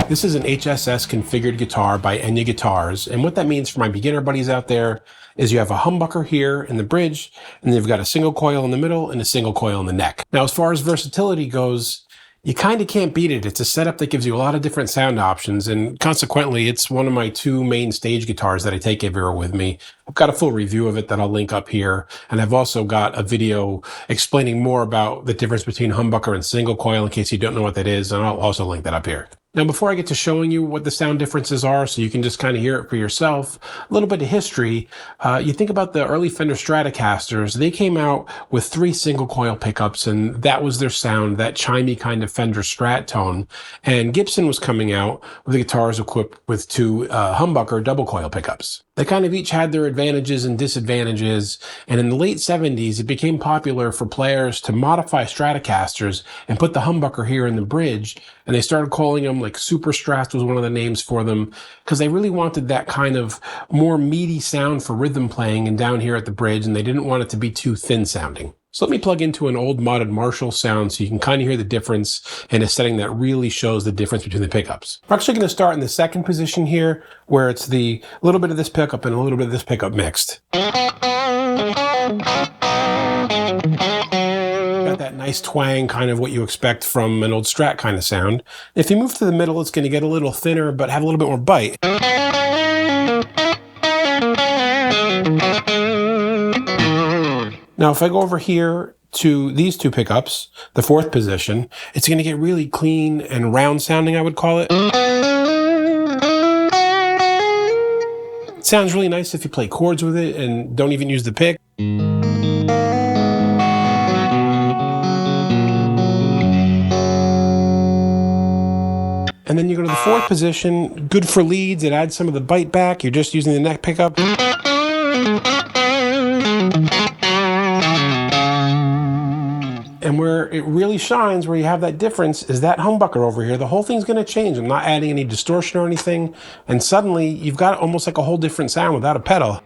This is an HSS configured guitar by Enya Guitars, and what that means for my beginner buddies out there is you have a humbucker here in the bridge, and you've got a single coil in the middle and a single coil in the neck. Now, as far as versatility goes, you kind of can't beat it. It's a setup that gives you a lot of different sound options, and consequently, it's one of my two main stage guitars that I take everywhere with me. I've got a full review of it that I'll link up here, and I've also got a video explaining more about the difference between humbucker and single coil in case you don't know what that is, and I'll also link that up here. Now, before I get to showing you what the sound differences are, so you can just kind of hear it for yourself, a little bit of history. You think about the early Fender Stratocasters, they came out with 3 single coil pickups, and that was their sound, that chimey kind of Fender Strat tone. And Gibson was coming out with the guitars equipped with 2 humbucker double coil pickups. They kind of each had their advantages and disadvantages, and in the late 70s, it became popular for players to modify Stratocasters and put the humbucker here in the bridge, and they started calling them, like Super Strats was one of the names for them, because they really wanted that kind of more meaty sound for rhythm playing and down here at the bridge, and they didn't want it to be too thin sounding. So let me plug into an old modded Marshall sound so you can kind of hear the difference in a setting that really shows the difference between the pickups. We're actually going to start in the second position here, where it's a little bit of this pickup and a little bit of this pickup mixed. Got that nice twang, kind of what you expect from an old Strat kind of sound. If you move to the middle, it's going to get a little thinner, but have a little bit more bite. Now, if I go over here to these 2 pickups, the 4th position, it's going to get really clean and round sounding, I would call it. It sounds really nice if you play chords with it and don't even use the pick. And then you go to the 4th position, good for leads, it adds some of the bite back, you're just using the neck pickup. And where it really shines, where you have that difference, is that humbucker over here. The whole thing's going to change. I'm not adding any distortion or anything. And suddenly, you've got almost like a whole different sound without a pedal.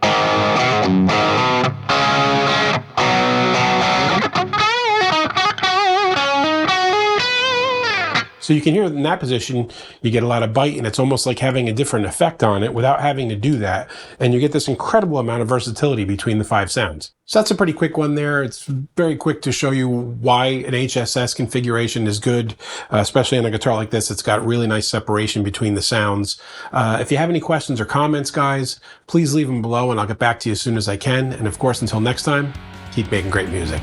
So you can hear in that position, you get a lot of bite, and it's almost like having a different effect on it without having to do that. And you get this incredible amount of versatility between the 5 sounds. So that's a pretty quick one there. It's very quick to show you why an HSS configuration is good, especially on a guitar like this. It's got really nice separation between the sounds. If you have any questions or comments, guys, please leave them below, and I'll get back to you as soon as I can. And of course, until next time, keep making great music.